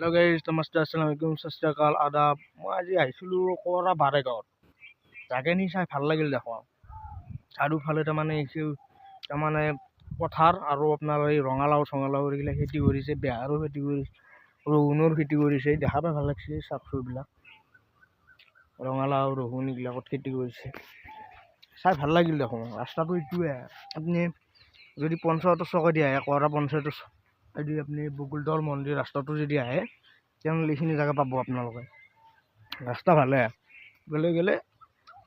Hello guys, नमस्ते, अस्सलाम वालेकुम, सत श्री अकाल, आदाब। मैं आज আহিছিলোঁ কৰা বাৰেগাঁৱত। জাগাখিনি চাই ভাল লাগিল দেখোন। চাৰিওফালে তাৰমানে পথাৰ আৰু আপোনাৰ এই ৰঙালাও চঙালাও এইবিলাক খেতি কৰিছে, বেহাৰো খেতি কৰিছে, ৰহুনৰ খেতি কৰিছে। দেখা পাই ভাল লাগিছে, চাক চুৰবিলাক ৰঙালাও ৰহুন এইবিলাকত খেতি কৰিছে। চাই ভাল লাগিল দেখোন। ৰাস্তাটো এইটোৱে, আপুনি যদি পঞ্চায়তৰ চকেদি আহে, কৰা পঞ্চায়তৰ যদি আপুনি বকুলতল মন্দিৰ ৰাস্তাটো যদি আহে, তেনেহ'লে এইখিনি জেগা পাব আপোনালোকে। ৰাস্তা ভালে গ'লে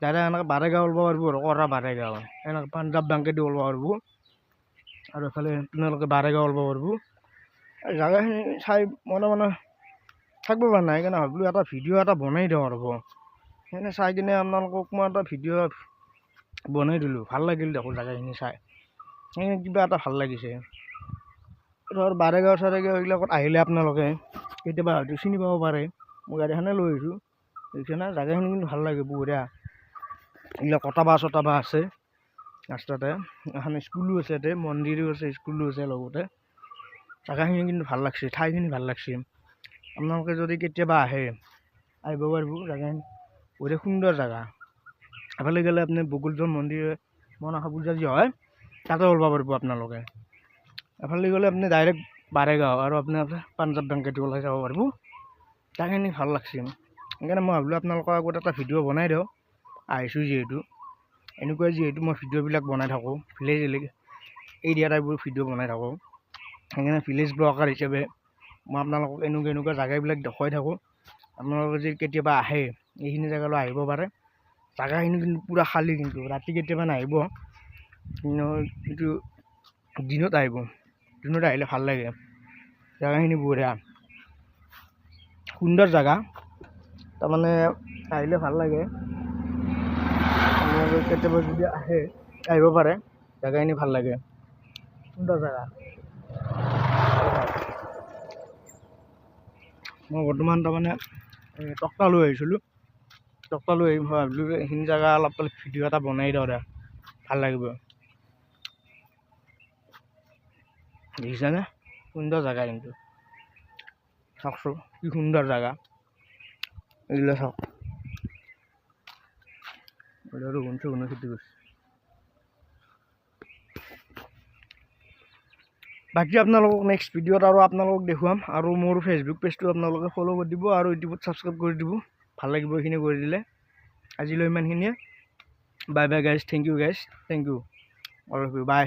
ডাইৰেক্ট এনেকৈ বাৰেগাঁও ওলাব পাৰিব আৰু কৰা বাৰেগাঁও এনেকৈ পাঞ্জাৱ বেংকেদি ওলাব পাৰিব আৰু এইফালে আপোনালোকে বাৰেগাঁও ওলাব পাৰিব। জেগাখিনি চাই মানে থাকিব পৰা নাই, সেইকাৰণে ভাবিলোঁ এটা ভিডিঅ' এটা বনাই দিওঁ আৰু সেইকাৰণে চাই কিনে আপোনালোকক মই এটা ভিডিঅ' বনাই দিলোঁ। ভাল লাগিল দেখোন জেগাখিনি চাই, সেইখিনি কিবা এটা ভাল লাগিছে। ধৰ বাৰেগাঁও চাৰেগাঁও এইবিলাকত আহিলে আপোনালোকে কেতিয়াবা হয়তো চিনি পাব পাৰে। মই গাড়ীখনে লৈ আহিছোঁ, এইখানে জেগাখিনি কিন্তু ভাল লাগে, বঢ়িয়া। এইবিলাক কটাবা চটাবা আছে ৰাস্তাতে, এখন স্কুলো আছে, ইয়াতে মন্দিৰো আছে, স্কুলো আছে লগতে। জেগাখিনি কিন্তু ভাল লাগছে, ঠাইখিনি ভাল লাগছে। আপোনালোকে যদি কেতিয়াবা আহে, আহিব পাৰিব। জেগাখিনি বঢ়িয়া সুন্দৰ জেগা। এফালে গ'লে আপুনি বকুলতল মন্দিৰ মনসা পূজা যি হয় তাতে ওলাব পাৰিব আপোনালোকে। এফালে গ'লে আপুনি ডাইৰেক্ট বাৰেগাঁও আৰু আপোনাৰ পাঞ্জাৱ বেংকেদি ওলাই যাব পাৰিব। জেগাখিনি ভাল লাগছে, সেইকাৰণে মই ভাবিলোঁ আপোনালোকৰ আগত এটা ভিডিঅ' বনাই দিওঁ। আহিছোঁ যিহেতু, যিহেতু মই ভিডিঅ'বিলাক বনাই থাকোঁ, ভিলেজ এৰিয়া টাইপৰ ভিডিঅ' বনাই থাকোঁ, সেইকাৰণে ভিলেজ ব্লগাৰ হিচাপে মই আপোনালোকক এনেকুৱা জেগাবিলাক দেখুৱাই থাকোঁ। আপোনালোকে যদি কেতিয়াবা আহে, এইখিনি জেগালৈ আহিব পাৰে। জেগাখিনি কিন্তু পূৰা খালী, কিন্তু ৰাতি কেতিয়াবা নাহিব, কিন্তু দিনত আহিব। দিনত আহিলে ভাল লাগে, জেগাখিনি বঢ়িয়া সুন্দৰ জেগা। তাৰমানে আহিলে ভাল লাগে। আপোনালোকে কেতিয়াবা যদি আহে, আহিব পাৰে। জেগাখিনি ভাল লাগে, সুন্দৰ জেগা। মই বৰ্তমান তাৰমানে টক্টা লৈ আহিছিলোঁ, টক্টা লৈ আহি ভাবিলোঁ এইখিনি জেগা অলপ ভিডিঅ' এটা বনাই দিওঁ দে, ভাল লাগিব। দেখিছেনে সুন্দৰ জেগা, কিন্তু চাওকচোন কি সুন্দৰ জেগা। এইবিলাক চাওক, ৰহুন চহুনৰ খেতি কৰিছে। বাকী আপোনালোকক নেক্সট ভিডিঅ'ত আৰু আপোনালোকক দেখুৱাম, আৰু মোৰ ফেচবুক পেজটো আপোনালোকে ফ'ল' কৰি দিব আৰু ইউটিউবত ছাবস্ক্ৰাইব কৰি দিব। ভাল লাগিব এইখিনি কৰি দিলে। আজিলৈ ইমানখিনিয়ে। Bye bye guys, thank you guys, thank you, all of you, by.